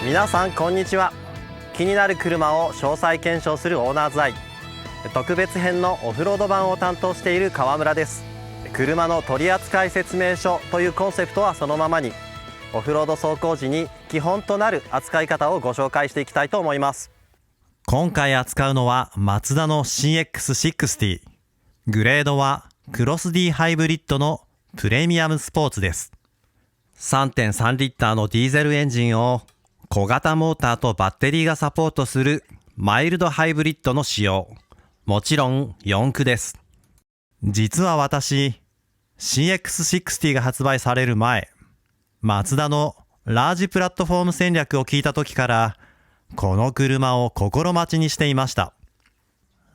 皆さんこんにちは。気になる車を詳細検証するオーナーズアイ特別編のオフロード版を担当している川村です。車の取扱説明書というコンセプトはそのままに、オフロード走行時に基本となる扱い方をご紹介していきたいと思います。今回扱うのはマツダの CX60。 グレードはクロス D ハイブリッドのプレミアムスポーツです。 3.3 リッターのディーゼルエンジンを小型モーターとバッテリーがサポートするマイルドハイブリッドの仕様。もちろん4駆です。実は私 CX60 が発売される前、マツダのラージプラットフォーム戦略を聞いた時からこの車を心待ちにしていました。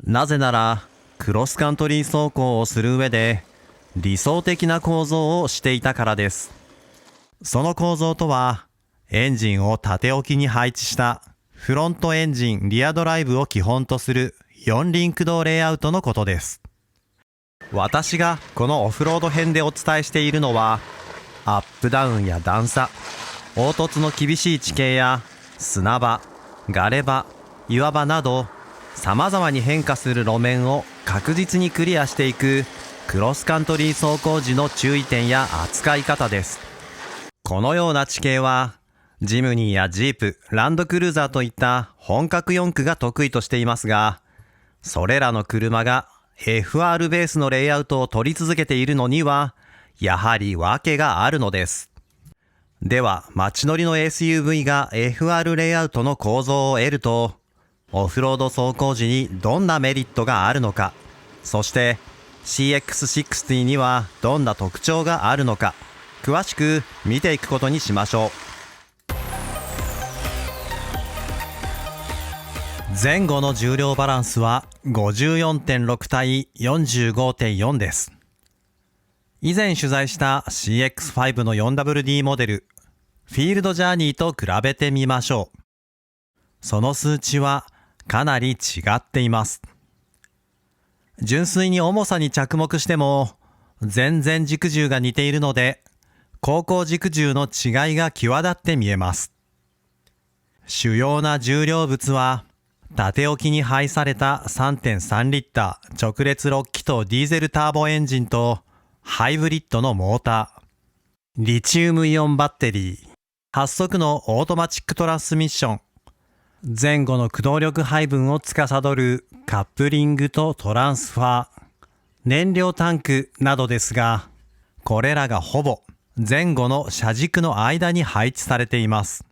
なぜならクロスカントリー走行をする上で理想的な構造をしていたからです。その構造とは、エンジンを縦置きに配置したフロントエンジンリアドライブを基本とする4輪駆動レイアウトのことです。私がこのオフロード編でお伝えしているのは、アップダウンや段差、凹凸の厳しい地形や砂場、ガレ場、岩場など様々に変化する路面を確実にクリアしていくクロスカントリー走行時の注意点や扱い方です。このような地形はジムニーやジープ、ランドクルーザーといった本格4駆が得意としていますが、それらの車が FR ベースのレイアウトを取り続けているのにはやはり訳があるのです。では街乗りの SUV が FR レイアウトの構造を得ると、オフロード走行時にどんなメリットがあるのか、そして CX60 にはどんな特徴があるのか、詳しく見ていくことにしましょう。前後の重量バランスは 54.6 対 45.4 です。以前取材した CX5 の 4WD モデルフィールドジャーニーと比べてみましょう。その数値はかなり違っています。純粋に重さに着目しても全然軸重が似ているので、後方軸重の違いが際立って見えます。主要な重量物は縦置きに配された 3.3 リッター直列6気筒ディーゼルターボエンジンとハイブリッドのモーター、リチウムイオンバッテリー、8速のオートマチックトランスミッション、前後の駆動力配分を司るカップリングとトランスファー、燃料タンクなどですが、これらがほぼ前後の車軸の間に配置されています。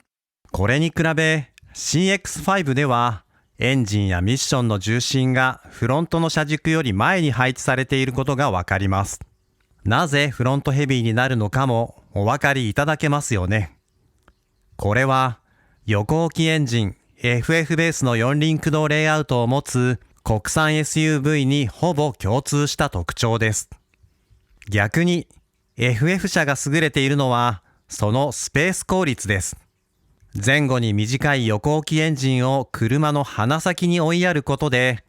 これに比べ CX5 ではエンジンやミッションの重心がフロントの車軸より前に配置されていることがわかります。なぜフロントヘビーになるのかもお分かりいただけますよね。これは横置きエンジン FF ベースの4輪駆動レイアウトを持つ国産 SUV にほぼ共通した特徴です。逆に FF 車が優れているのはそのスペース効率です。前後に短い横置きエンジンを車の鼻先に追いやることで、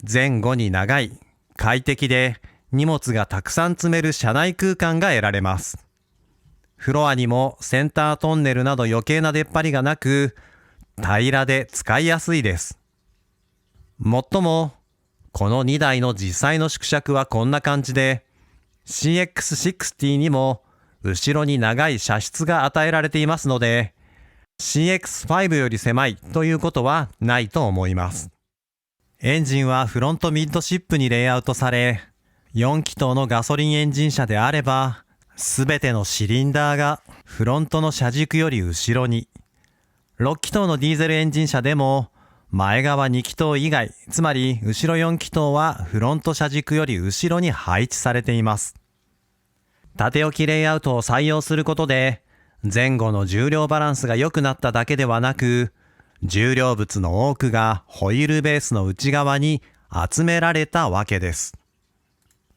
前後に長い、快適で荷物がたくさん積める車内空間が得られます。フロアにもセンタートンネルなど余計な出っ張りがなく、平らで使いやすいです。もっとも、この2台の実際の縮尺はこんな感じで、CX60 にも後ろに長い車室が与えられていますので、CX5 より狭いということはないと思います。エンジンはフロントミッドシップにレイアウトされ、4気筒のガソリンエンジン車であれば、すべてのシリンダーがフロントの車軸より後ろに、6気筒のディーゼルエンジン車でも、前側2気筒以外、つまり後ろ4気筒はフロント車軸より後ろに配置されています。縦置きレイアウトを採用することで、前後の重量バランスが良くなっただけではなく、重量物の多くがホイールベースの内側に集められたわけです。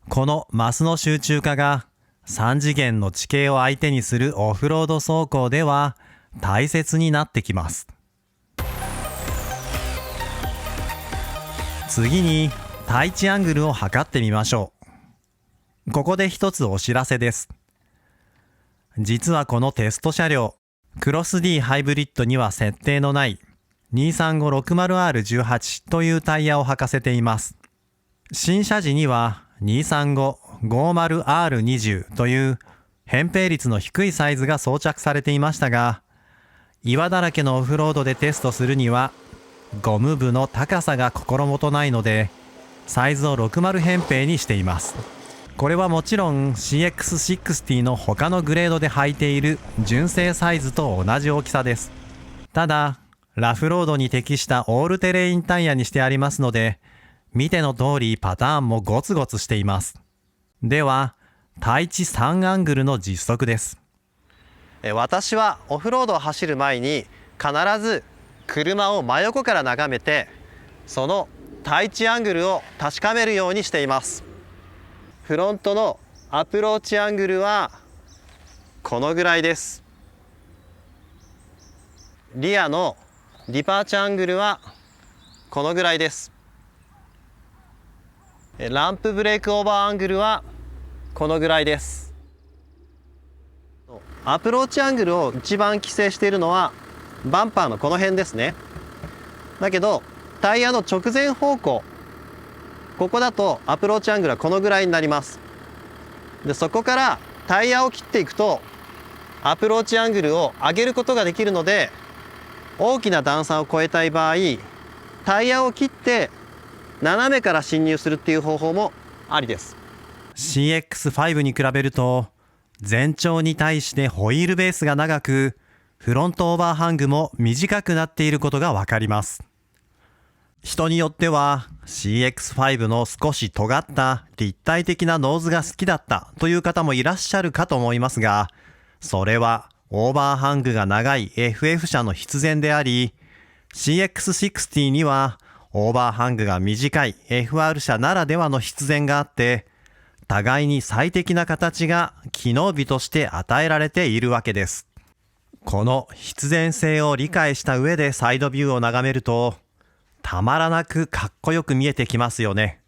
このマスの集中化が3次元の地形を相手にするオフロード走行では大切になってきます。次に対地アングルを測ってみましょう。ここで一つお知らせです。実はこのテスト車両、クロス D ハイブリッドには設定のない 23560R18 というタイヤを履かせています。新車時には 23550R20 という扁平率の低いサイズが装着されていましたが、岩だらけのオフロードでテストするにはゴム部の高さが心もとないので、サイズを60扁平にしています。これはもちろん CX60 の他のグレードで履いている純正サイズと同じ大きさです。ただラフロードに適したオールテレインタイヤにしてありますので、見ての通りパターンもゴツゴツしています。では対地3アングルの実測です。私はオフロードを走る前に必ず車を真横から眺めて、その対地アングルを確かめるようにしています。フロントのアプローチアングルはこのぐらいです。リアのディパーチャーアングルはこのぐらいです。ランプブレークオーバーアングルはこのぐらいです。アプローチアングルを一番規制しているのはバンパーのこの辺ですね。だけどタイヤの直前方向、ここだとアプローチアングルはこのぐらいになります。でそこからタイヤを切っていくとアプローチアングルを上げることができるので、大きな段差を越えたい場合、タイヤを切って斜めから進入するっていう方法もありです。 CX5 に比べると全長に対してホイールベースが長く、フロントオーバーハングも短くなっていることがわかります。人によっては CX5 の少し尖った立体的なノーズが好きだったという方もいらっしゃるかと思いますが、それはオーバーハングが長い FF 車の必然であり、 CX60 にはオーバーハングが短い FR 車ならではの必然があって、互いに最適な形が機能美として与えられているわけです。この必然性を理解した上でサイドビューを眺めると、たまらなくかっこよく見えてきますよね。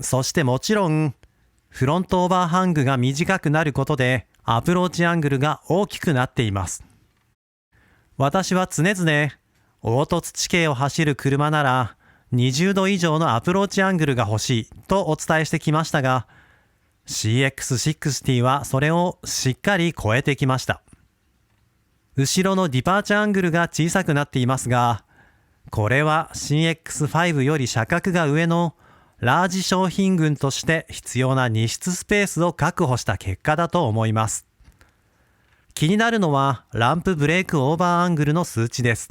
そしてもちろんフロントオーバーハングが短くなることでアプローチアングルが大きくなっています。私は常々凹凸地形を走る車なら20度以上のアプローチアングルが欲しいとお伝えしてきましたが、 CX60 はそれをしっかり超えてきました。後ろのディパーチャーアングルが小さくなっていますが、これは CX5 より車格が上のラージ商品群として必要な荷室スペースを確保した結果だと思います。気になるのはランプブレークオーバーアングルの数値です。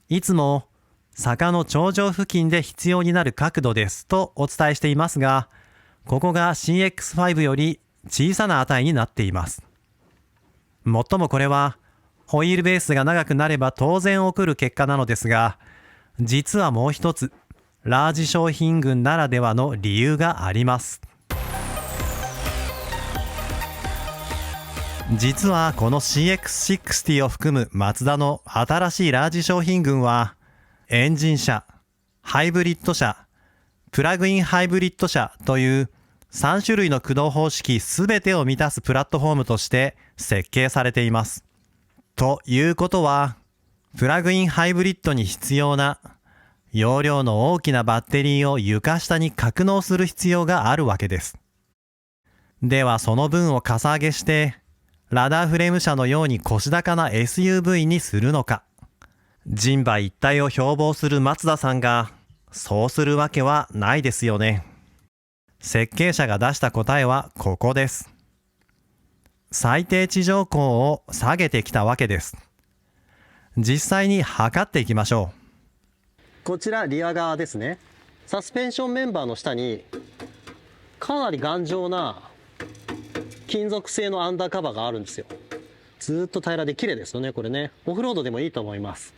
いつも坂の頂上付近で必要になる角度ですとお伝えしていますが、ここが CX5 より小さな値になっています。もっともこれはホイールベースが長くなれば当然起こる結果なのですが、実はもう一つラージ商品群ならではの理由があります。実はこの CX60 を含むマツダの新しいラージ商品群は、エンジン車、ハイブリッド車、プラグインハイブリッド車という3種類の駆動方式すべてを満たすプラットフォームとして設計されています。ということは、プラグインハイブリッドに必要な容量の大きなバッテリーを床下に格納する必要があるわけです。ではその分をかさ上げしてラダーフレーム車のように腰高な SUV にするのか。人馬一体を標榜する松田さんがそうするわけはないですよね。設計者が出した答えはここです。最低地上高を下げてきたわけです。実際に測っていきましょう。こちらリア側ですね。サスペンションメンバーの下にかなり頑丈な金属製のアンダーカバーがあるんですよ。ずっと平らで綺麗ですよね。これね、オフロードでもいいと思います。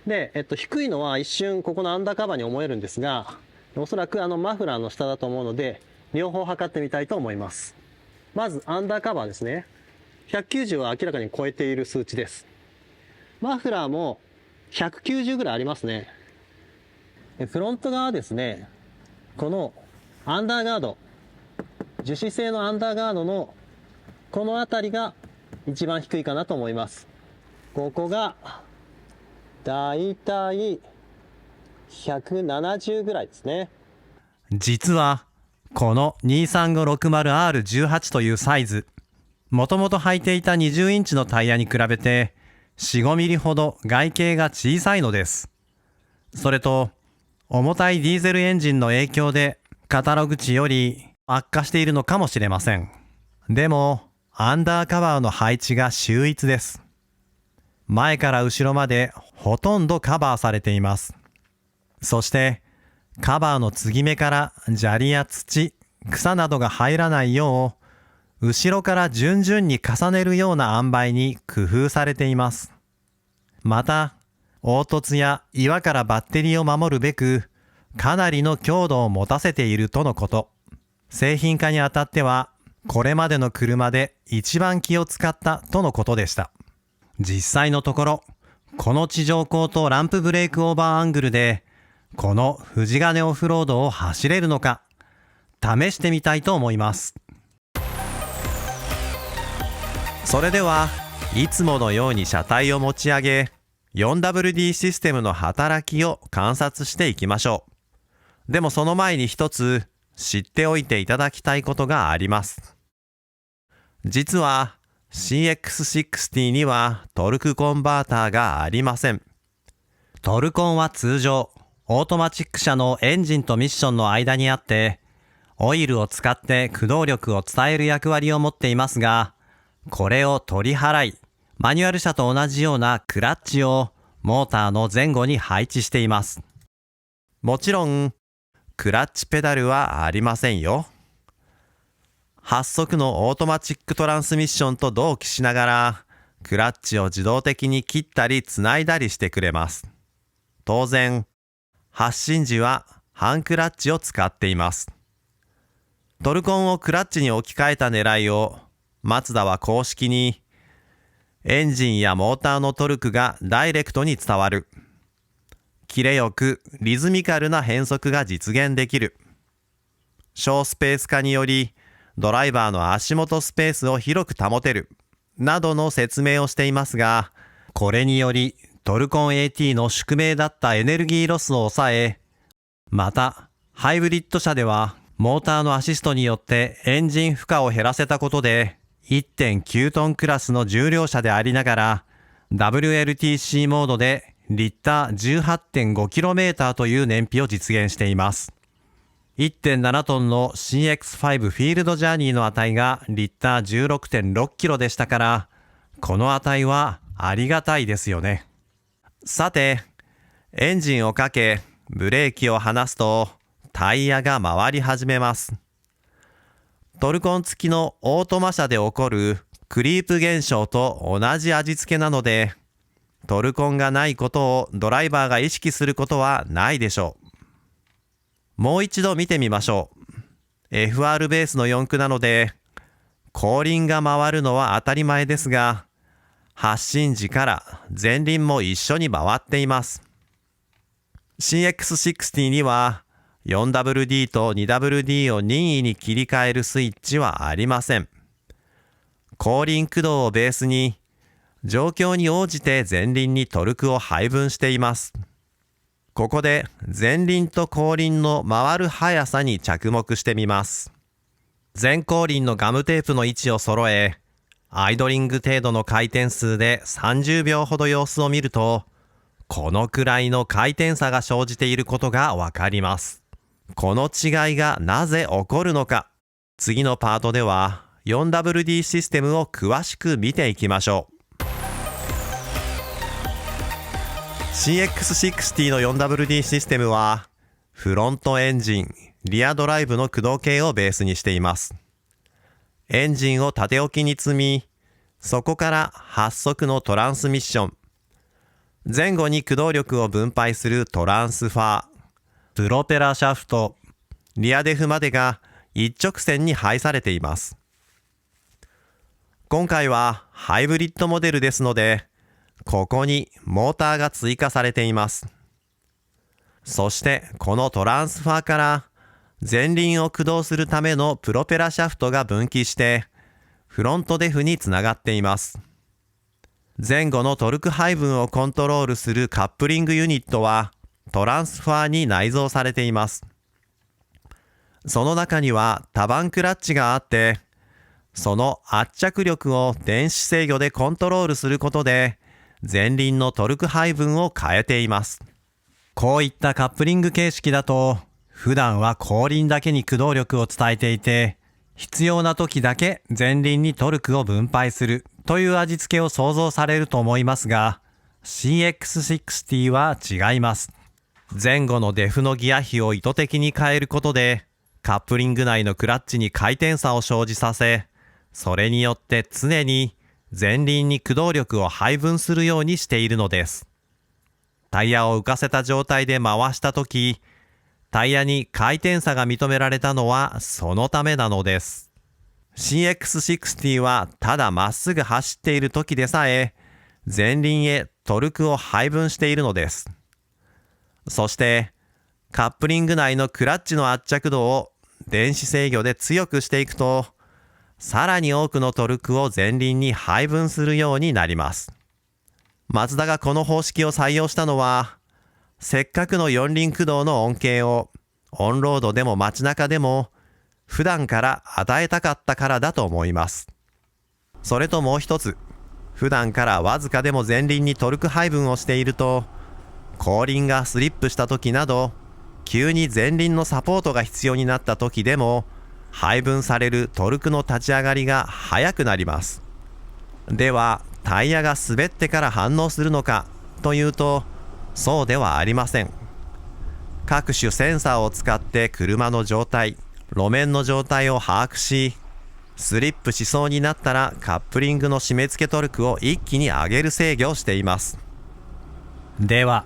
で、低いのは一瞬ここのアンダーカバーに思えるんですが、おそらくマフラーの下だと思うので両方測ってみたいと思います。まずアンダーカバーですね。190は明らかに超えている数値です。マフラーも190ぐらいありますね。フロント側ですね、このアンダーガード、樹脂製のアンダーガードのこの辺りが一番低いかなと思います。ここがだいたい170ぐらいですね。実はこの 23560R18 というサイズ、もともと履いていた20インチのタイヤに比べて 4,5 ミリほど外径が小さいのです。それと重たいディーゼルエンジンの影響でカタログ値より悪化しているのかもしれません。でもアンダーカバーの配置が秀逸です。前から後ろまでほとんどカバーされています。そしてカバーの継ぎ目から砂利や土、草などが入らないよう後ろから順々に重ねるような塩梅に工夫されています。また凹凸や岩からバッテリーを守るべくかなりの強度を持たせているとのこと。製品化にあたってはこれまでの車で一番気を使ったとのことでした。実際のところこの地上高とランプブレークオーバーアングルでこの富士ヶ根オフロードを走れるのか試してみたいと思います。それではいつものように車体を持ち上げ 4WD システムの働きを観察していきましょう。でもその前に一つ知っておいていただきたいことがあります。実は CX60 にはトルクコンバーターがありません。トルコンは通常オートマチック車のエンジンとミッションの間にあってオイルを使って駆動力を伝える役割を持っていますが、これを取り払いマニュアル車と同じようなクラッチをモーターの前後に配置しています。もちろんクラッチペダルはありませんよ。8速のオートマチックトランスミッションと同期しながらクラッチを自動的に切ったりつないだりしてくれます。当然発進時はハンクラッチを使っています。トルコンをクラッチに置き換えた狙いをマツダは公式にエンジンやモーターのトルクがダイレクトに伝わる、キレよくリズミカルな変速が実現できる、小スペース化によりドライバーの足元スペースを広く保てるなどの説明をしていますが、これによりトルコン AT の宿命だったエネルギーロスを抑え、またハイブリッド車ではモーターのアシストによってエンジン負荷を減らせたことで 1.9 トンクラスの重量車でありながら WLTC モードでリッター 18.5km という燃費を実現しています。1.7 トンの CX5 フィールドジャーニーの値がリッター 16.6km でしたから、この値はありがたいですよね。さて、エンジンをかけブレーキを離すとタイヤが回り始めます。トルコン付きのオートマ車で起こるクリープ現象と同じ味付けなので、トルコンがないことをドライバーが意識することはないでしょう。もう一度見てみましょう。FR ベースの4駆なので後輪が回るのは当たり前ですが、発進時から前輪も一緒に回っています。 CX60 には 4WD と 2WD を任意に切り替えるスイッチはありません。後輪駆動をベースに状況に応じて前輪にトルクを配分しています。ここで前輪と後輪の回る速さに着目してみます。前後輪のガムテープの位置を揃え、アイドリング程度の回転数で30秒ほど様子を見ると、このくらいの回転差が生じていることがわかります。この違いがなぜ起こるのか、次のパートでは 4WD システムを詳しく見ていきましょう。CX60 の 4WD システムはフロントエンジン、リアドライブの駆動系をベースにしています。エンジンを縦置きに積み、そこから8速のトランスミッション、前後に駆動力を分配するトランスファー、プロペラシャフト、リアデフまでが一直線に配されています。今回はハイブリッドモデルですので、ここにモーターが追加されています。そしてこのトランスファーから前輪を駆動するためのプロペラシャフトが分岐してフロントデフにつながっています。前後のトルク配分をコントロールするカップリングユニットはトランスファーに内蔵されています。その中には多番クラッチがあって、その圧着力を電子制御でコントロールすることで前輪のトルク配分を変えています。こういったカップリング形式だと普段は後輪だけに駆動力を伝えていて、必要な時だけ前輪にトルクを分配するという味付けを想像されると思いますが、 CX60 は違います。前後のデフのギア比を意図的に変えることでカップリング内のクラッチに回転差を生じさせ、それによって常に前輪に駆動力を配分するようにしているのです。タイヤを浮かせた状態で回したとき、タイヤに回転差が認められたのはそのためなのです。CX60 はただまっすぐ走っている時でさえ前輪へトルクを配分しているのです。そしてカップリング内のクラッチの圧着度を電子制御で強くしていくと、さらに多くのトルクを前輪に配分するようになります。マツダがこの方式を採用したのは、せっかくの四輪駆動の恩恵をオンロードでも街中でも普段から与えたかったからだと思います。それともう一つ、普段からわずかでも前輪にトルク配分をしていると、後輪がスリップした時など急に前輪のサポートが必要になった時でも配分されるトルクの立ち上がりが速くなります。ではタイヤが滑ってから反応するのかというと、そうではありません。各種センサーを使って車の状態、路面の状態を把握し、スリップしそうになったらカップリングの締め付けトルクを一気に上げる制御をしています。では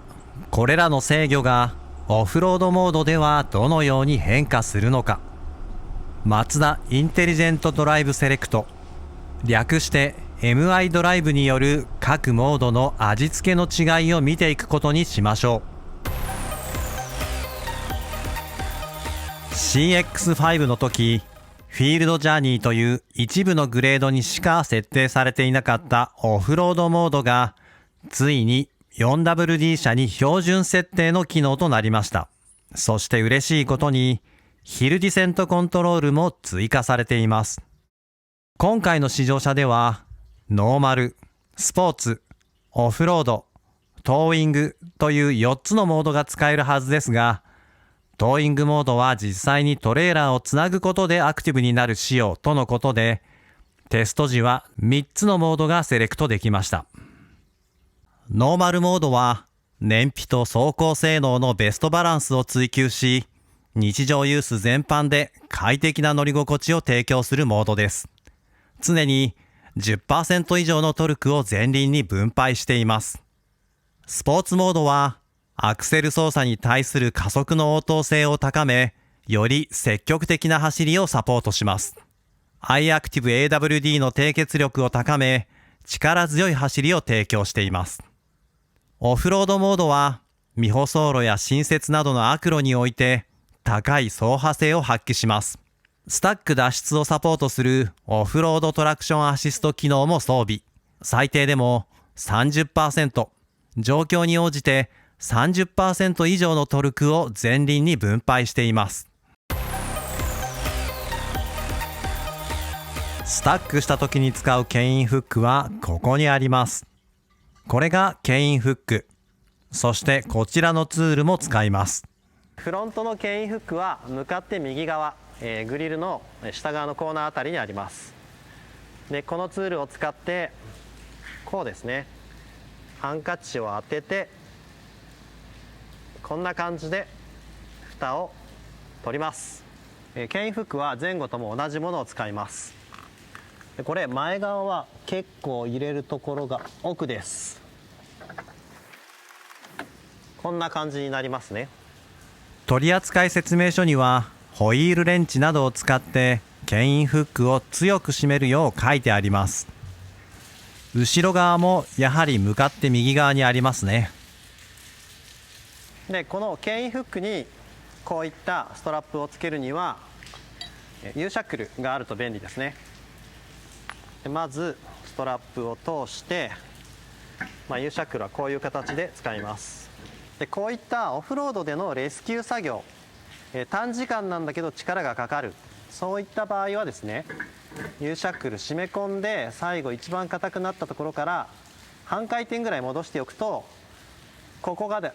これらの制御がオフロードモードではどのように変化するのか。マツダインテリジェントドライブセレクト、略して MI ドライブによる各モードの味付けの違いを見ていくことにしましょう。 CX5 の時、フィールドジャーニーという一部のグレードにしか設定されていなかったオフロードモードがついに 4WD 車に標準設定の機能となりました。そして嬉しいことにヒルディセントコントロールも追加されています。今回の試乗車ではノーマル、スポーツ、オフロード、トーイングという4つのモードが使えるはずですが、トーイングモードは実際にトレーラーをつなぐことでアクティブになる仕様とのことで、テスト時は3つのモードがセレクトできました。ノーマルモードは燃費と走行性能のベストバランスを追求し、日常ユース全般で快適な乗り心地を提供するモードです。常に 10% 以上のトルクを前輪に分配しています。スポーツモードはアクセル操作に対する加速の応答性を高め、より積極的な走りをサポートします。iActive AWD の低血力を高め、力強い走りを提供しています。オフロードモードは未舗装路や新雪などの悪路において高い走破性を発揮します。スタック脱出をサポートするオフロードトラクションアシスト機能も装備。最低でも 30%、状況に応じて 30% 以上のトルクを前輪に分配しています。スタックした時に使う牽引フックはここにあります。これが牽引フック。そしてこちらのツールも使います。フロントの牽引フックは向かって右側、グリルの下側のコーナーあたりにあります。でこのツールを使ってこうですね、ハンカチを当ててこんな感じで蓋を取ります。牽引フックは前後とも同じものを使います。でこれ前側は結構入れるところが奥です。こんな感じになりますね。取扱説明書にはホイールレンチなどを使って牽引フックを強く締めるよう書いてあります。後ろ側もやはり向かって右側にありますね。でこの牽引フックにこういったストラップをつけるには U シャックルがあると便利ですね。でまずストラップを通して U シャックルはこういう形で使います。でこういったオフロードでのレスキュー作業、短時間なんだけど力がかかる、そういった場合はですね、U シャックル締め込んで最後一番硬くなったところから半回転ぐらい戻しておくと、ここが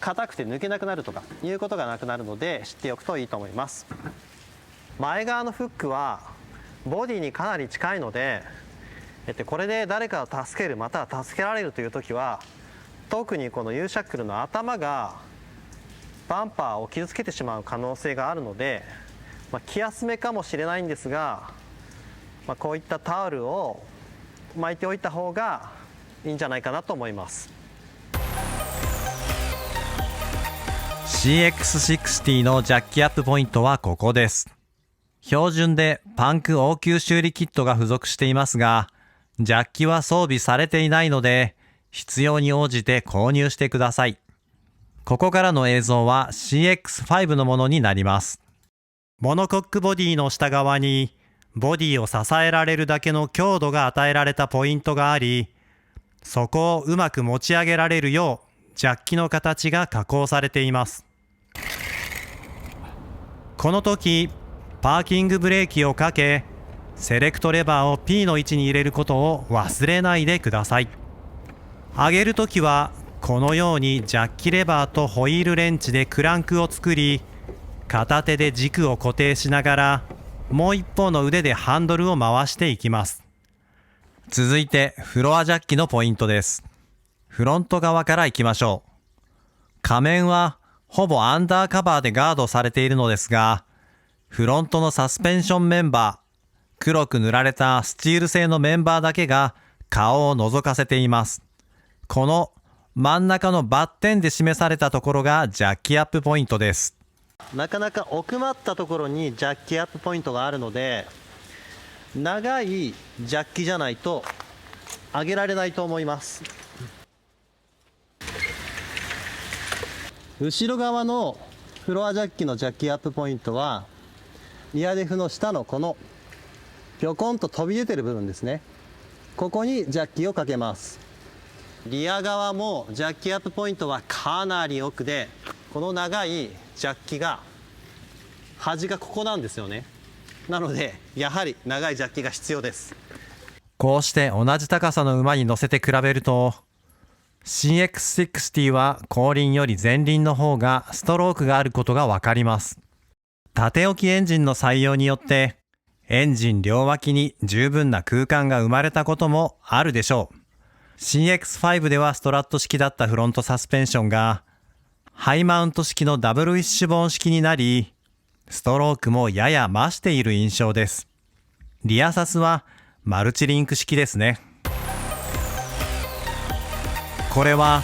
硬くて抜けなくなるとかいうことがなくなるので知っておくといいと思います。前側のフックはボディにかなり近いので、これで誰かを助けるまたは助けられるという時は、特にこの U シャックルの頭がバンパーを傷つけてしまう可能性があるので、気休めかもしれないんですが、こういったタオルを巻いておいた方がいいんじゃないかなと思います。 CX60 のジャッキアップポイントはここです。標準でパンク応急修理キットが付属していますが、ジャッキは装備されていないので、必要に応じて購入してください。ここからの映像は CX5 のものになります。モノコックボディの下側に、ボディを支えられるだけの強度が与えられたポイントがあり、そこをうまく持ち上げられるよう、ジャッキの形が加工されています。この時、パーキングブレーキをかけ、セレクトレバーを P の位置に入れることを忘れないでください。上げるときはこのようにジャッキレバーとホイールレンチでクランクを作り、片手で軸を固定しながらもう一方の腕でハンドルを回していきます。続いてフロアジャッキのポイントです。フロント側から行きましょう。仮面はほぼアンダーカバーでガードされているのですが、フロントのサスペンションメンバー、黒く塗られたスチール製のメンバーだけが顔を覗かせています。この真ん中のバッテンで示されたところがジャッキアップポイントです。なかなか奥まったところにジャッキアップポイントがあるので、長いジャッキじゃないと上げられないと思います。後ろ側のフロアジャッキのジャッキアップポイントは、リアデフの下のこのぴょこんと飛び出てる部分ですね。ここにジャッキをかけます。リア側もジャッキアップポイントはかなり奥で、この長いジャッキが端がここなんですよね。なのでやはり長いジャッキが必要です。こうして同じ高さの馬に乗せて比べると、CX60 は後輪より前輪の方がストロークがあることがわかります。縦置きエンジンの採用によってエンジン両脇に十分な空間が生まれたこともあるでしょう。CX5 ではストラット式だったフロントサスペンションがハイマウント式のダブルウィッシュボーン式になり、ストロークもやや増している印象です。リアサスはマルチリンク式ですね。これは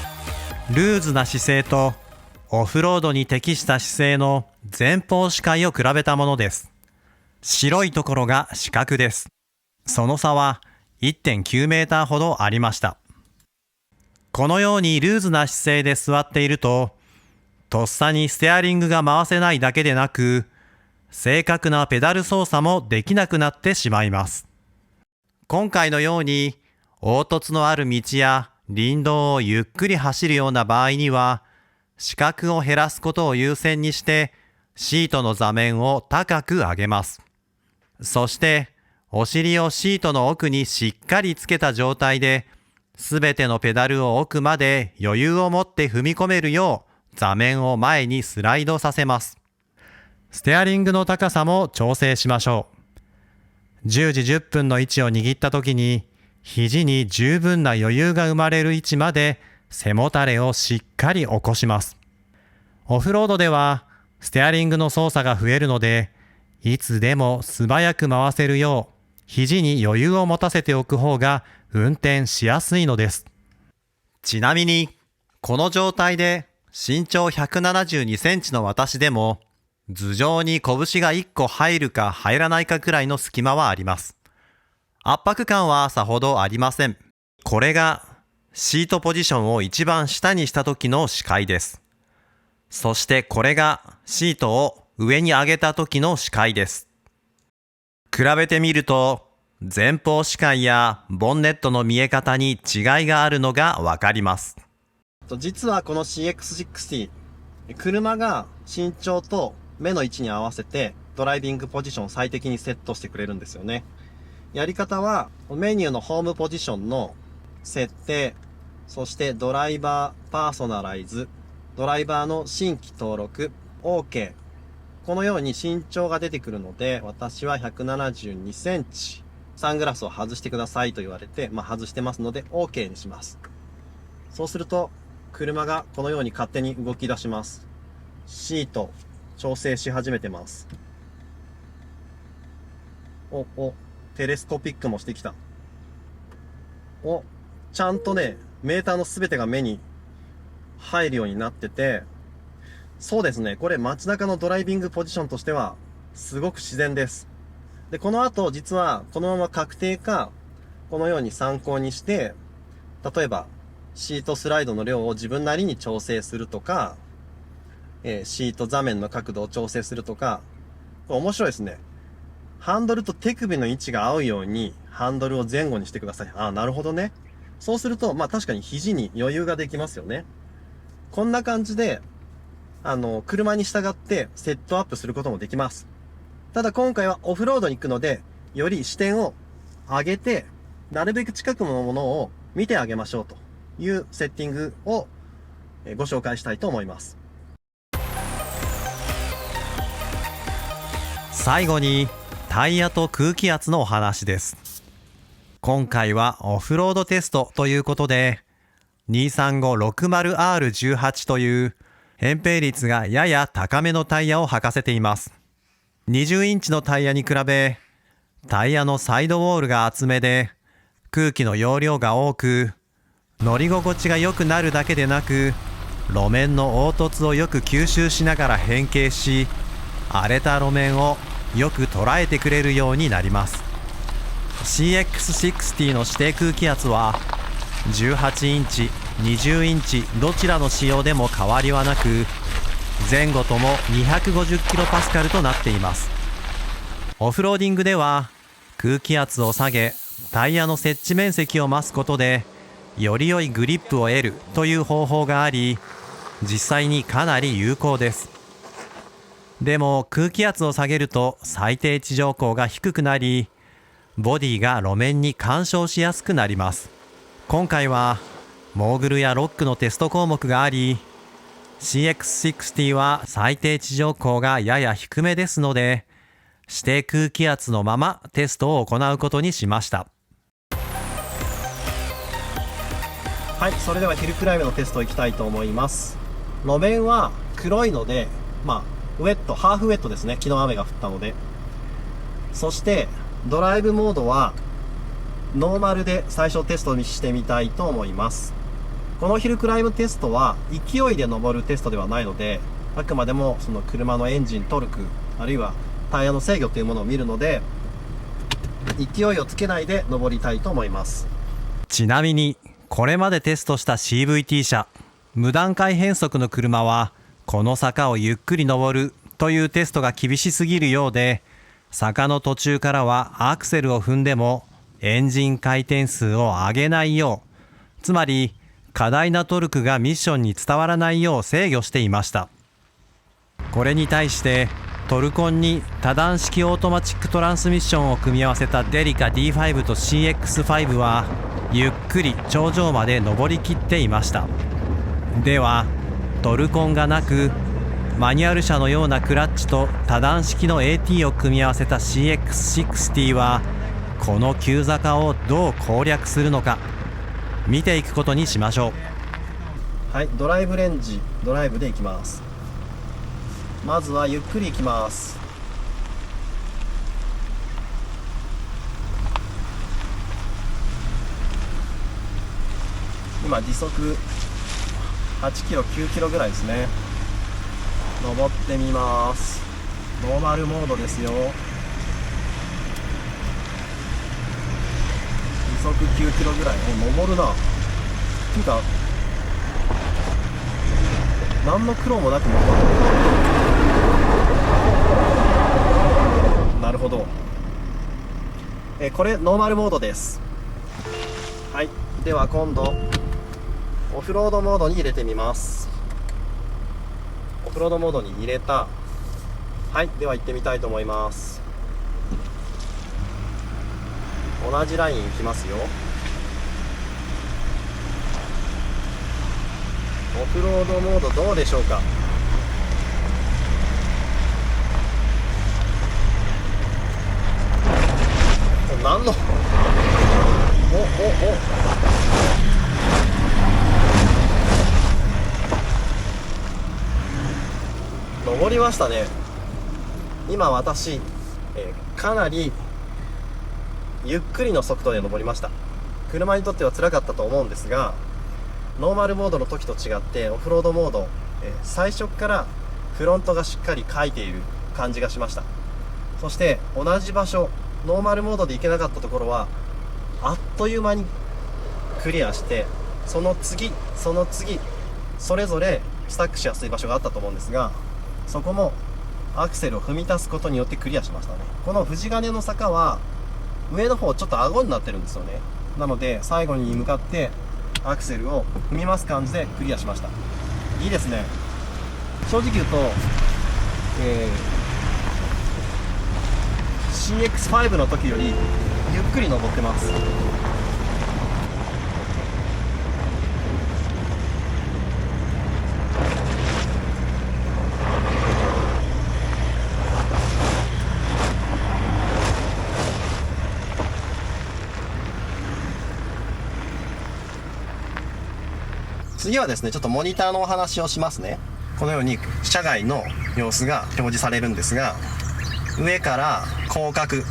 ルーズな姿勢とオフロードに適した姿勢の前方視界を比べたものです。白いところが死角です。その差は 1.9 メーターほどありました。このようにルーズな姿勢で座っていると、とっさにステアリングが回せないだけでなく、正確なペダル操作もできなくなってしまいます。今回のように凹凸のある道や林道をゆっくり走るような場合には、死角を減らすことを優先にしてシートの座面を高く上げます。そしてお尻をシートの奥にしっかりつけた状態で、すべてのペダルを奥まで余裕を持って踏み込めるよう座面を前にスライドさせます。ステアリングの高さも調整しましょう。10時10分の位置を握った時に、肘に十分な余裕が生まれる位置まで背もたれをしっかり起こします。オフロードではステアリングの操作が増えるので、いつでも素早く回せるよう肘に余裕を持たせておく方が運転しやすいのです。ちなみにこの状態で身長172センチの私でも頭上に拳が1個入るか入らないかくらいの隙間はあります。圧迫感はさほどありません。これがシートポジションを一番下にした時の視界です。そしてこれがシートを上に上げた時の視界です。比べてみると、前方視界やボンネットの見え方に違いがあるのがわかります。実はこの CX60、車が身長と目の位置に合わせてドライビングポジションを最適にセットしてくれるんですよね。やり方はメニューのホームポジションの設定、そしてドライバーパーソナライズ、ドライバーの新規登録、OK。このように身長が出てくるので、私は172センチ。サングラスを外してくださいと言われて、外してますので OK にします。そうすると、車がこのように勝手に動き出します。シート、調整し始めてます。テレスコピックもしてきた。ちゃんとね、メーターのすべてが目に入るようになってて、そうですね、これ街中のドライビングポジションとしては、すごく自然です。で、この後、実は、このまま確定か、このように参考にして、例えば、シートスライドの量を自分なりに調整するとか、シート座面の角度を調整するとか、これ面白いですね。ハンドルと手首の位置が合うように、ハンドルを前後にしてください。なるほどね。そうすると、確かに肘に余裕ができますよね。こんな感じで、車に従ってセットアップすることもできます。ただ今回はオフロードに行くので、より視点を上げて、なるべく近くのものを見てあげましょうというセッティングをご紹介したいと思います。最後にタイヤと空気圧のお話です。今回はオフロードテストということで、23560R18 という扁平率がやや高めのタイヤを履かせています。20インチのタイヤに比べ、タイヤのサイドウォールが厚めで、空気の容量が多く、乗り心地が良くなるだけでなく、路面の凹凸をよく吸収しながら変形し、荒れた路面をよく捉えてくれるようになります。CX60 の指定空気圧は、18インチ、20インチどちらの仕様でも変わりはなく、前後とも 250kPa となっています。オフローディングでは空気圧を下げ、タイヤの接地面積を増すことでより良いグリップを得るという方法があり、実際にかなり有効です。でも空気圧を下げると最低地上高が低くなり、ボディが路面に干渉しやすくなります。今回はモーグルやロックのテスト項目があり、CX60 は最低地上高がやや低めですので、指定空気圧のままテストを行うことにしました。はい、それではヒルクライムのテストいきたいと思います。路面は黒いので、ウェット、ハーフウェットですね。昨日雨が降ったので。そしてドライブモードはノーマルで最初テストにしてみたいと思います。このヒルクライムテストは勢いで登るテストではないので、あくまでもその車のエンジントルク、あるいはタイヤの制御というものを見るので、勢いをつけないで登りたいと思います。ちなみにこれまでテストした CVT 車、無段階変速の車はこの坂をゆっくり登るというテストが厳しすぎるようで、坂の途中からはアクセルを踏んでもエンジン回転数を上げないよう、つまり過大なトルクがミッションに伝わらないよう制御していました。これに対してトルコンに多段式オートマチックトランスミッションを組み合わせたデリカ D5 と CX5 はゆっくり頂上まで登りきっていました。ではトルコンがなくマニュアル車のようなクラッチと多段式の AT を組み合わせた CX60 はこの急坂をどう攻略するのか見ていくことにしましょう。はい、ドライブレンジ、ドライブでいきます。まずはゆっくりいきます。今時速8キロ9キロぐらいですね。登ってみます。ノーマルモードですよ。時速9キロぐらい。登るな。っていうか何の苦労もなく登る。なるほど。これノーマルモードです。はい、では今度オフロードモードに入れてみます。オフロードモードに入れた。はい、では行ってみたいと思います。同じライン行きますよ。オフロードモードどうでしょうか。何の登りましたね。今私、かなりゆっくりの速度で登りました。車にとっては辛かったと思うんですが、ノーマルモードの時と違ってオフロードモード、最初からフロントがしっかり書いている感じがしました。そして同じ場所、ノーマルモードで行けなかったところはあっという間にクリアして、その次それぞれスタックしやすい場所があったと思うんですが、そこもアクセルを踏み足すことによってクリアしましたね。この藤金の坂は上の方ちょっと顎になってるんですよね。なので最後に向かってアクセルを踏みます感じでクリアしました。いいですね。正直言うと、CX5 の時よりゆっくり登ってます。次はですね、ちょっとモニターのお話をしますね。このように車外の様子が表示されるんですが、上から広角、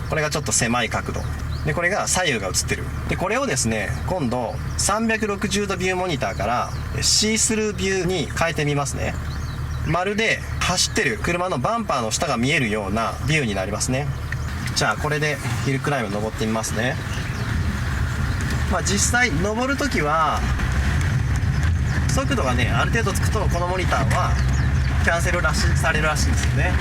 これがちょっと狭い角度で、これが左右が映ってる。でこれをですね、今度360度ビューモニターからシースルービューに変えてみますね。まるで走ってる車のバンパーの下が見えるようなビューになりますね。じゃあこれでヒルクライム登ってみますね。実際登るときは速度がねある程度つくと、このモニターはキャンセルされるらしいんですよね。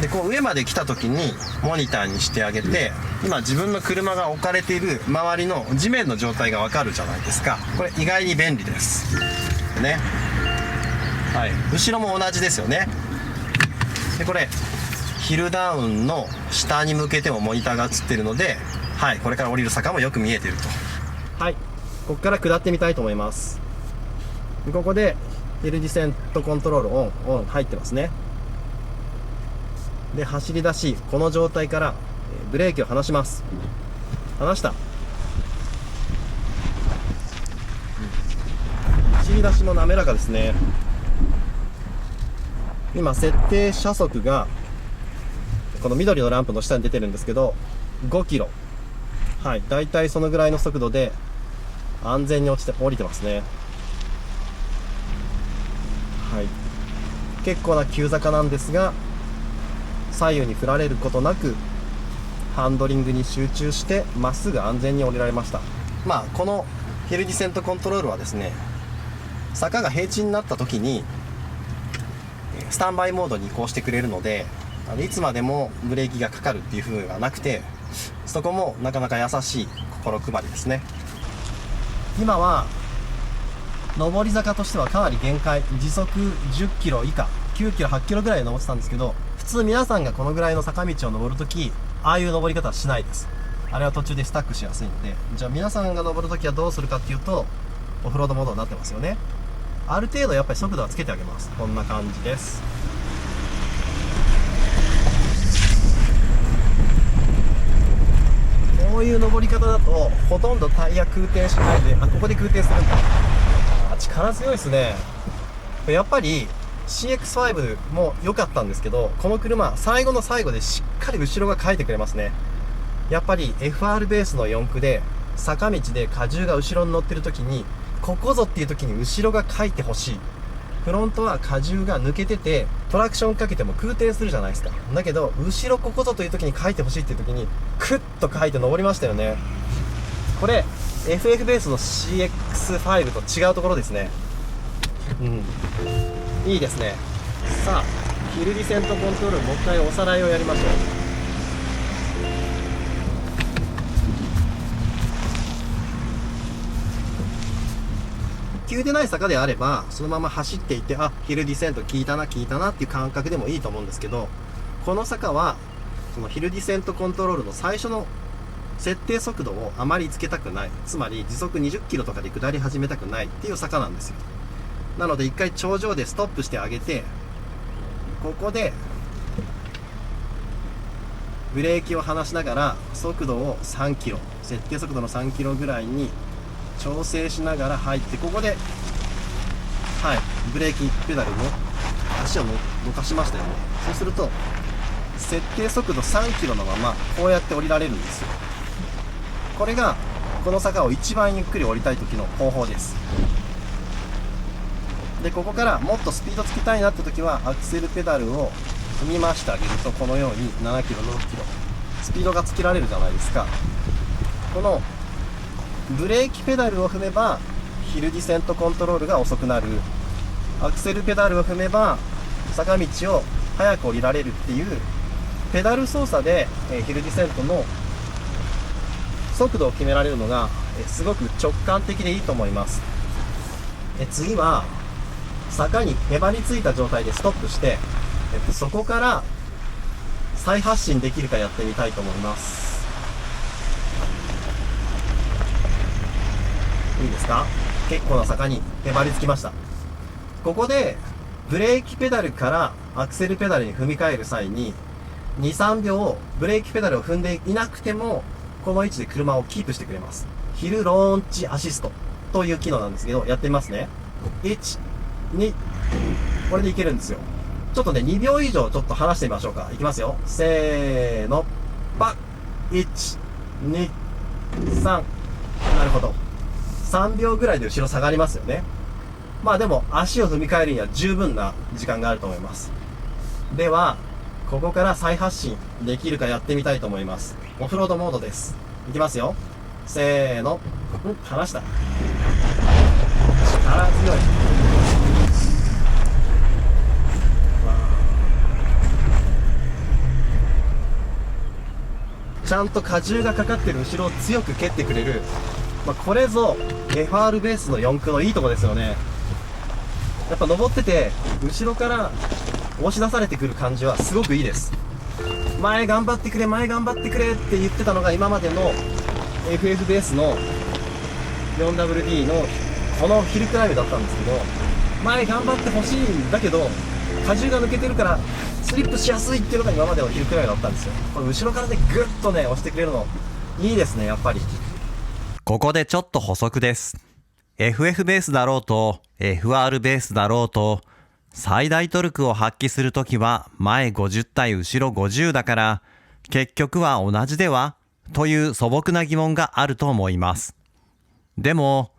でこう上まで来た時にモニターにしてあげて、今自分の車が置かれている周りの地面の状態がわかるじゃないですか。これ意外に便利ですね。はい、後ろも同じですよね。でこれヒルダウンの下に向けてもモニターが映ってるので、はい、これから降りる坂もよく見えていると。はい、ここから下ってみたいと思います。ここでヒルディセントコントロールオン入ってますね。で走り出し、この状態からブレーキを離します。離した。走り出しも滑らかですね。今設定車速がこの緑のランプの下に出てるんですけど、5キロ、はい、だいたいそのぐらいの速度で安全に降りてますね。はい、結構な急坂なんですが、左右に振られることなくハンドリングに集中してまっすぐ安全に降りられました。このヒルディセントコントロールはですね、坂が平地になった時にスタンバイモードに移行してくれるので、いつまでもブレーキがかかるっていう風がなくて、そこもなかなか優しい心配りですね。今は上り坂としてはかなり限界、時速10キロ以下、9キロ8キロぐらいで登ってたんですけど、普通皆さんがこのぐらいの坂道を登るとき、ああいう登り方はしないです。あれは途中でスタックしやすいので。じゃあ皆さんが登るときはどうするかっていうと、オフロードモードになってますよね。ある程度やっぱり速度はつけてあげます。こんな感じです。こういう登り方だとほとんどタイヤ空転しないで、ここで空転するんだ。力強いですね。やっぱり CX5 も良かったんですけど、この車最後の最後でしっかり後ろが書いてくれますね。やっぱり FR ベースの4駆で坂道で荷重が後ろに乗ってる時に、ここぞっていう時に後ろが書いてほしい。フロントは荷重が抜けててトラクションかけても空転するじゃないですか。だけど後ろここぞという時に書いてほしいっていう時にクッと書いて登りましたよね。これ FF ベースの CX5 と違うところですね。いいですね。さあヒルディセントコントロール、もう一回おさらいをやりましょう。急でない坂であればそのまま走っていて、ヒルディセント効いたなっていう感覚でもいいと思うんですけど、この坂はそのヒルディセントコントロールの最初の設定速度をあまりつけたくない、つまり時速20キロとかで下り始めたくないっていう坂なんですよ。なので一回頂上でストップしてあげて、ここでブレーキを離しながら速度を3キロ、設定速度の3キロぐらいに調整しながら入って、ここでブレーキペダルの足を動かしましたよね。そうすると設定速度3キロのままこうやって降りられるんですよ。これがこの坂を一番ゆっくり降りたい時の方法です。でここからもっとスピードつけたいなって時はアクセルペダルを踏み回してあげると、このように7キロ6キロスピードがつけられるじゃないですか。このブレーキペダルを踏めばヒルディセントコントロールが遅くなる、アクセルペダルを踏めば坂道を速く降りられるっていうペダル操作でヒルディセントの速度を決められるのがすごく直感的でいいと思います。次は坂にへばりついた状態でストップして、そこから再発進できるかやってみたいと思います。いいですか？結構な坂にへばりつきました。ここでブレーキペダルからアクセルペダルに踏み替える際に 2,3 秒ブレーキペダルを踏んでいなくてもこの位置で車をキープしてくれます。ヒルローンチアシストという機能なんですけど、やってみますね。1、2、これでいけるんですよ。ちょっとね、2秒以上ちょっと離してみましょうか。いきますよ。せーの。パッ !1、2、3。なるほど。3秒ぐらいで後ろ下がりますよね。まあでも、足を踏み替えるには十分な時間があると思います。では、ここから再発進できるかやってみたいと思います。オフロードモードです。いきますよ。せーの。離した。力強い。ちゃんと荷重がかかってる後ろを強く蹴ってくれる、これぞ FR ベースの4駆のいいとこですよね。やっぱ登ってて後ろから押し出されてくる感じはすごくいいです。前頑張ってくれ前頑張ってくれって言ってたのが今までの FF ベースの 4WD のこのヒルクライムだったんですけど、前頑張ってほしいんだけど荷重が抜けてるからスリップしやすいっていうのが今までのヒルクライムだったんですよ。これ後ろからでグッとね押してくれるのいいですね。やっぱりここでちょっと補足です。FF ベースだろうと FR ベースだろうと最大トルクを発揮するときは前50対後ろ50だから結局は同じではという素朴な疑問があると思います。でも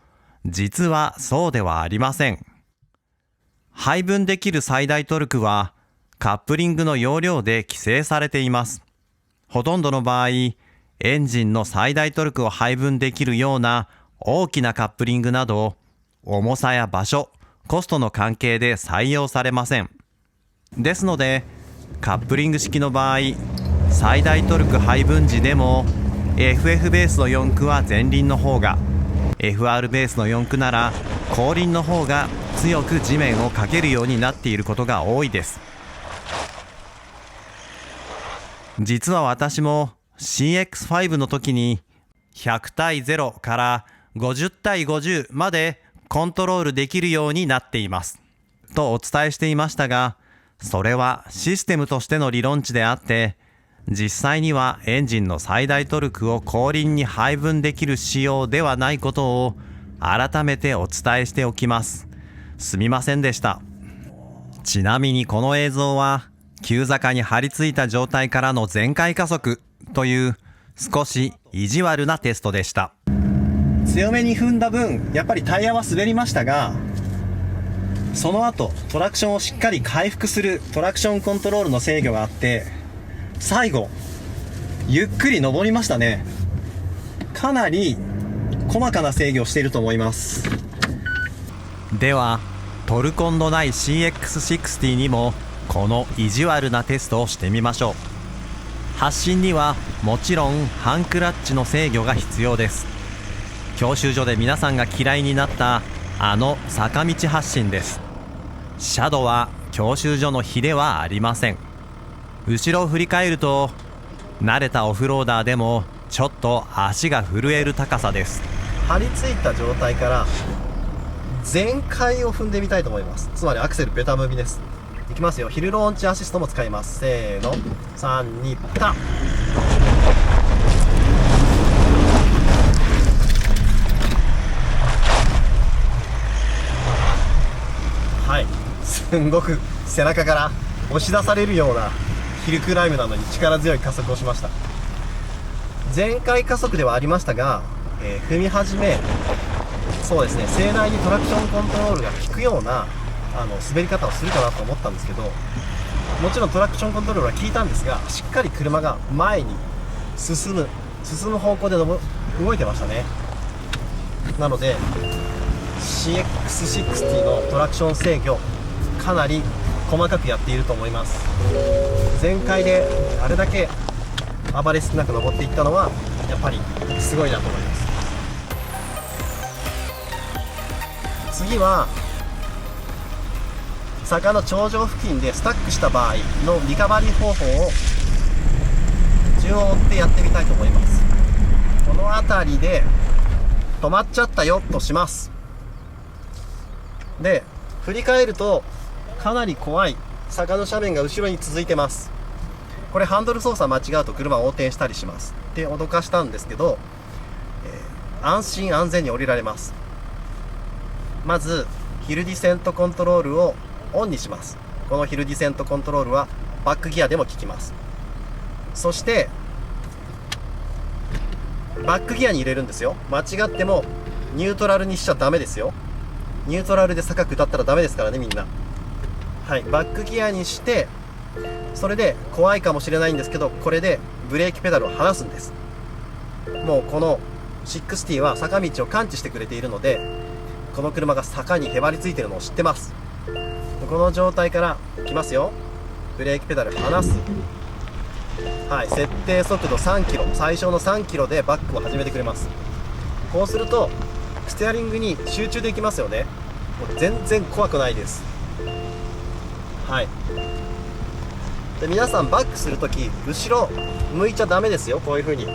実はそうではありません。配分できる最大トルクはカップリングの容量で規制されています。ほとんどの場合エンジンの最大トルクを配分できるような大きなカップリングなど重さや場所コストの関係で採用されません。ですのでカップリング式の場合最大トルク配分時でも FF ベースの4駆は前輪の方が FR ベースの4駆なら後輪の方が強く地面をかけるようになっていることが多いです。実は私も CX5 の時に100対0から50対50までコントロールできるようになっていますとお伝えしていましたが、それはシステムとしての理論値であって実際にはエンジンの最大トルクを後輪に配分できる仕様ではないことを改めてお伝えしておきます。すみませんでした。ちなみにこの映像は急坂に張り付いた状態からの全開加速という少し意地悪なテストでした。強めに踏んだ分やっぱりタイヤは滑りましたが、その後トラクションをしっかり回復するトラクションコントロールの制御があって最後ゆっくり登りましたね。かなり細かな制御をしていると思います。ではトルコンのない CX60 にもこの意地悪なテストをしてみましょう。発進にはもちろんハンクラッチの制御が必要です。教習所で皆さんが嫌いになったあの坂道発進です。斜度は教習所の比ではありません。後ろを振り返ると、慣れたオフローダーでもちょっと足が震える高さです。張り付いた状態から全開を踏んでみたいと思います。つまりアクセルベタ踏みです。いきますよ。ヒルローンチアシストも使います。せーの、3、2、ペタッ。はい、すんごく背中から押し出されるようなヒルクライムなのに力強い加速をしました。全開加速ではありましたが、踏み始め、そうですね、盛大にトラクションコントロールが効くような滑り方をするかなと思ったんですけど、もちろんトラクションコントロールは効いたんですが、しっかり車が前に進む方向で動いてましたね。なので CX60 のトラクション制御、かなり細かくやっていると思います。全開であれだけ暴れ少なく登っていったのはやっぱりすごいなと思います。次は坂の頂上付近でスタックした場合のリカバリー方法を順を追ってやってみたいと思います。この辺りで止まっちゃったよとします。で、振り返るとかなり怖い坂の斜面が後ろに続いてます。これハンドル操作間違うと車を横転したりしますって脅かしたんですけど、安心安全に降りられます。まずヒルディセントコントロールをオンにします。このヒルディセントコントロールはバックギアでも効きます。そしてバックギアに入れるんですよ。間違ってもニュートラルにしちゃダメですよ。ニュートラルで坂下ったらダメですからね、みんな。はい、バックギアにして、それで怖いかもしれないんですけど、これでブレーキペダルを離すんです。もうこの60は坂道を感知してくれているので、この車が坂にへばりついてるのを知ってます。この状態からいきますよ。ブレーキペダル離す。はい、設定速度3キロ、最小の3キロでバックを始めてくれます。こうするとステアリングに集中できますよね。もう全然怖くないです。はい。で、皆さんバックするとき後ろ向いちゃダメですよ。こういう風に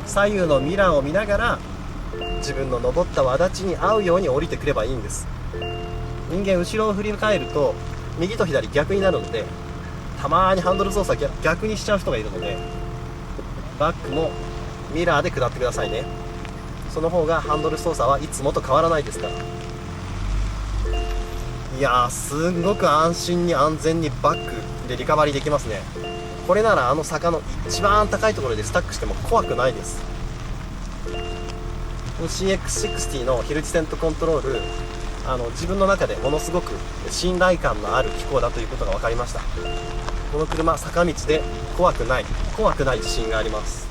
左右のミラーを見ながら自分の登った轍に合うように降りてくればいいんです。人間後ろを振り返ると右と左逆になるので、たまにハンドル操作逆にしちゃう人がいるので、バックもミラーで下ってくださいね。その方がハンドル操作はいつもと変わらないですから。いやー、すんごく安心に安全にバックでリカバリーできますね。これならあの坂の一番高いところでスタックしても怖くないです。CX60 のヒルディセントコントロール、自分の中でものすごく信頼感のある機構だということが分かりました。この車、坂道で怖くない自信があります。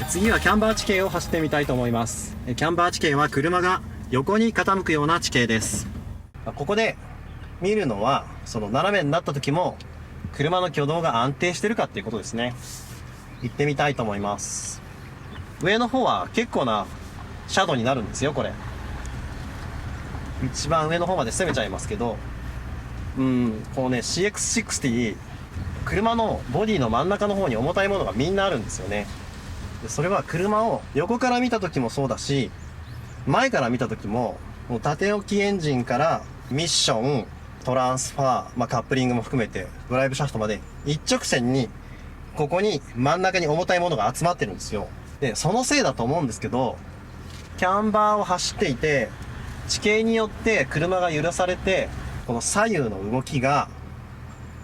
次はキャンバー地形を走ってみたいと思います。キャンバー地形は車が横に傾くような地形です。ここで見るのは、その斜めになった時も車の挙動が安定してるかっていうことですね。行ってみたいと思います。上の方は結構な斜度になるんですよ。これ一番上の方まで攻めちゃいますけど、このね CX60、 車のボディの真ん中の方に重たいものがみんなあるんですよね。でそれは車を横から見た時もそうだし、前から見た時も、もう縦置きエンジンからミッション、トランスファー、カップリングも含めてドライブシャフトまで一直線にここに真ん中に重たいものが集まってるんですよ。でそのせいだと思うんですけど、キャンバーを走っていて地形によって車が揺らされて、この左右の動きが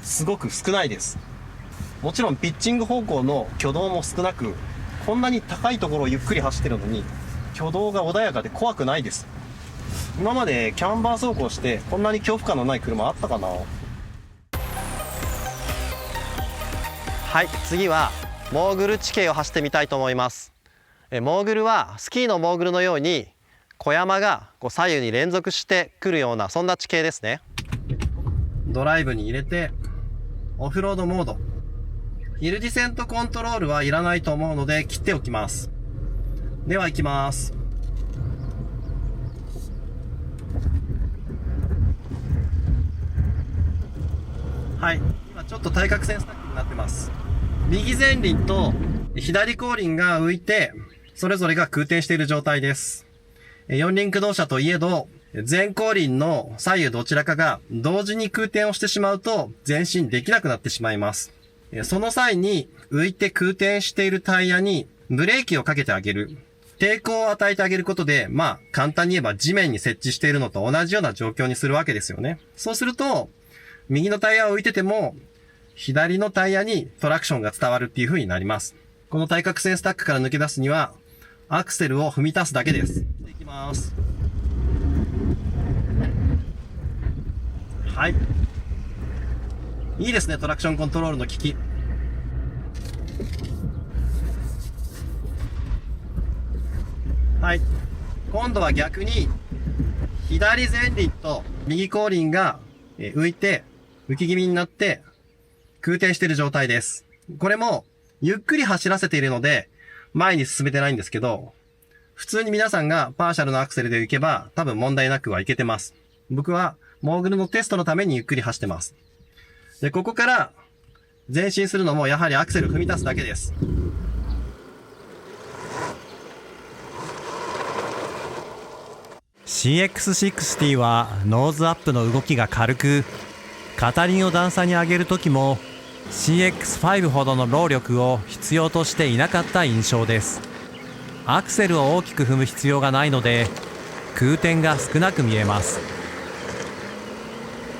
すごく少ないです。もちろんピッチング方向の挙動も少なく、こんなに高いところをゆっくり走ってるのに挙動が穏やかで怖くないです。今までキャンバー走行してこんなに恐怖感のない車あったかな。はい、次はモーグル地形を走ってみたいと思います。モーグルはスキーのモーグルのように小山がこう左右に連続してくるような、そんな地形ですね。ドライブに入れてオフロードモード、ヒルディセントコントロールはいらないと思うので切っておきます。では行きます。はい、今ちょっと対角線スタックになってます。右前輪と左後輪が浮いて、それぞれが空転している状態です。四輪駆動車といえど、前後輪の左右どちらかが同時に空転をしてしまうと前進できなくなってしまいます。その際に浮いて空転しているタイヤにブレーキをかけてあげる。抵抗を与えてあげることで、簡単に言えば地面に設置しているのと同じような状況にするわけですよね。そうすると、右のタイヤは浮いてても、左のタイヤにトラクションが伝わるっていう風になります。この対角線スタックから抜け出すには、アクセルを踏み足すだけです。いきます。はい。いいですね、トラクションコントロールの機器。はい。今度は逆に、左前輪と右後輪が浮いて、浮き気味になって空転している状態です。これもゆっくり走らせているので前に進めてないんですけど、普通に皆さんがパーシャルのアクセルで行けば多分問題なくはいけてます。僕はモーグルのテストのためにゆっくり走ってます。で、ここから前進するのもやはりアクセル踏み出すだけです。CX60 はノーズアップの動きが軽く、片輪を段差に上げるときも CX5 ほどの労力を必要としていなかった印象です。アクセルを大きく踏む必要がないので空転が少なく見えます。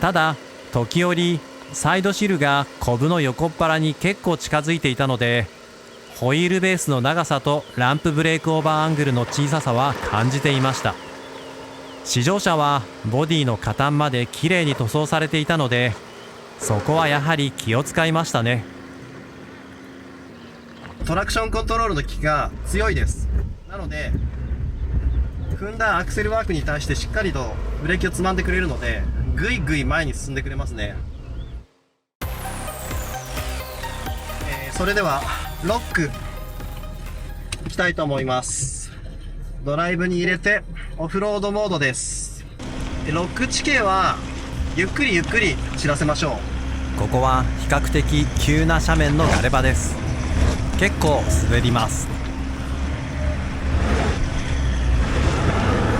ただ時折サイドシルがコブの横っ腹に結構近づいていたので、ホイールベースの長さとランプブレークオーバーアングルの小ささは感じていました。試乗車はボディの下端まで綺麗に塗装されていたので、そこはやはり気を使いましたね。トラクションコントロールの機器が強いです。なので踏んだアクセルワークに対してしっかりとブレーキをつまんでくれるので、ぐいぐい前に進んでくれますね。それではロックいきたいと思います。ドライブに入れてオフロードモードです。ロック地形はゆっくりゆっくり走らせましょう。ここは比較的急な斜面のガレ場です。結構滑ります。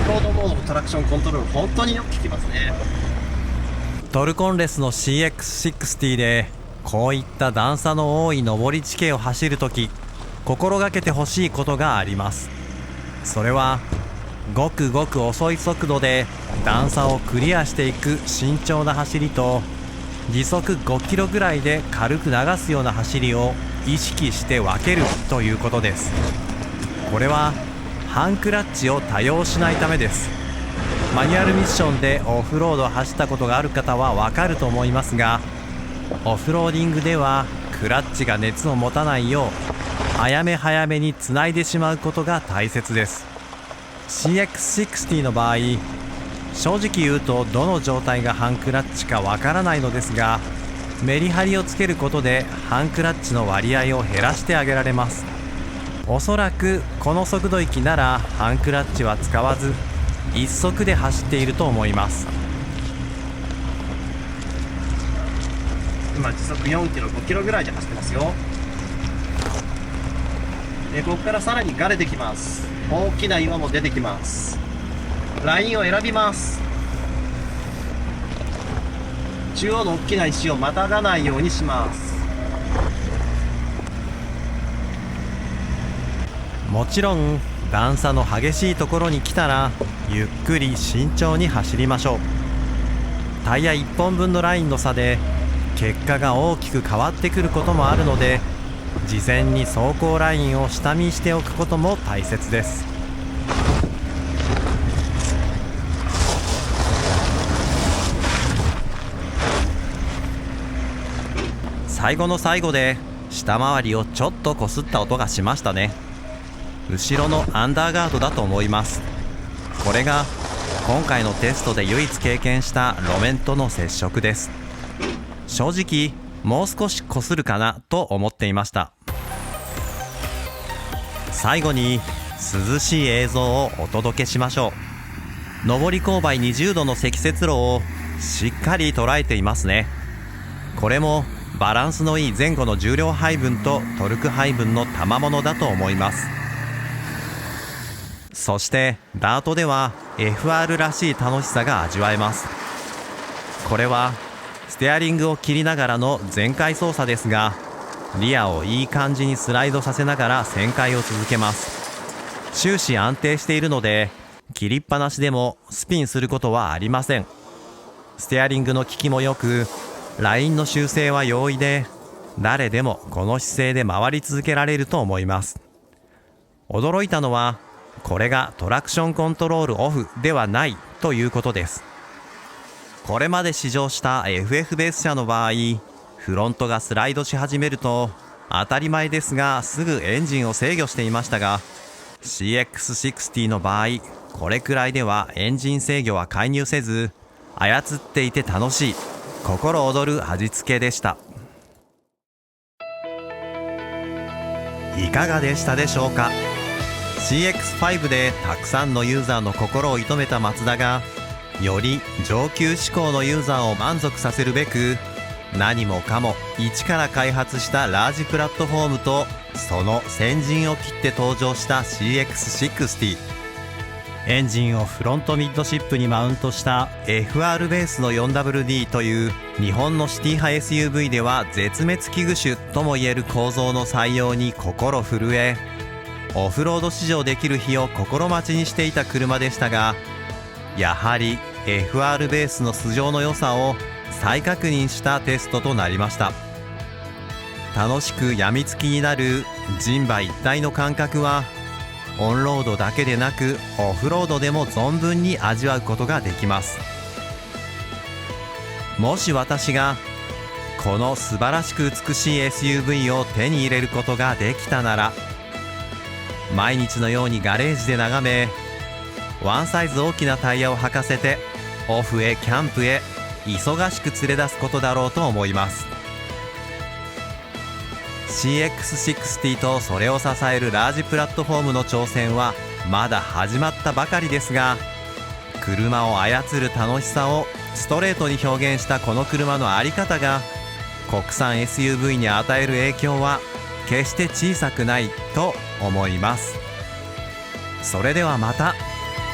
オフロードモードのトラクションコントロール本当によく効きますね。トルコンレスの CX60 でこういった段差の多い上り地形を走るとき、心がけてほしいことがあります。それはごくごく遅い速度で段差をクリアしていく慎重な走りと、時速5キロぐらいで軽く流すような走りを意識して分けるということです。これはハンクラッチを多用しないためです。マニュアルミッションでオフロードを走ったことがある方はわかると思いますが、オフローディングではクラッチが熱を持たないよう早め早めにつないでしまうことが大切です。 CX60 の場合、正直言うとどの状態がハンクラッチかわからないのですが、メリハリをつけることでハンクラッチの割合を減らしてあげられます。おそらくこの速度域ならハンクラッチは使わず一速で走っていると思います。今時速4キロ5キロぐらいで走ってますよ。ここからさらにガレてきます。大きな岩も出てきます。ラインを選びます。中央の大きな石をまたがないようにします。もちろん段差の激しいところに来たらゆっくり慎重に走りましょう。タイヤ1本分のラインの差で結果が大きく変わってくることもあるので、事前に走行ラインを下見しておくことも大切です。最後の最後で下回りをちょっとこすった音がしましたね。後ろのアンダーガードだと思います。これが今回のテストで唯一経験した路面との接触です。正直もう少し擦るかなと思っていました。最後に涼しい映像をお届けしましょう。上り勾配20度の積雪路をしっかり捉えていますね。これもバランスのいい前後の重量配分とトルク配分の賜物だと思います。そしてダートでは FR らしい楽しさが味わえます。これはステアリングを切りながらの全開操作ですが、リアをいい感じにスライドさせながら旋回を続けます。終始安定しているので切りっぱなしでもスピンすることはありません。ステアリングの効きもよく、ラインの修正は容易で、誰でもこの姿勢で回り続けられると思います。驚いたのはこれがトラクションコントロールオフではないということです。これまで試乗した FF ベース車の場合、フロントがスライドし始めると当たり前ですがすぐエンジンを制御していましたが、 CX60 の場合これくらいではエンジン制御は介入せず、操っていて楽しい、心躍る味付けでした。いかがでしたでしょうか。 CX5 でたくさんのユーザーの心を射止めたマツダが、より上級志向のユーザーを満足させるべく、何もかも一から開発したラージプラットフォームとその先陣を切って登場した CX60。 エンジンをフロントミッドシップにマウントした FR ベースの 4WD という日本のシティ派 SUV では絶滅危惧種ともいえる構造の採用に心震え、オフロード試乗できる日を心待ちにしていた車でしたが、やはり FR ベースの素性の良さを再確認したテストとなりました。楽しくやみつきになる人馬一体の感覚はオンロードだけでなくオフロードでも存分に味わうことができます。もし私がこの素晴らしく美しい SUV を手に入れることができたなら、毎日のようにガレージで眺め、ワンサイズ大きなタイヤを履かせてオフへキャンプへ忙しく連れ出すことだろうと思います。 CX60 とそれを支えるラージプラットフォームの挑戦はまだ始まったばかりですが、車を操る楽しさをストレートに表現したこの車の在り方が国産 SUV に与える影響は決して小さくないと思います。それではまた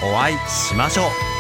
お会いしましょう。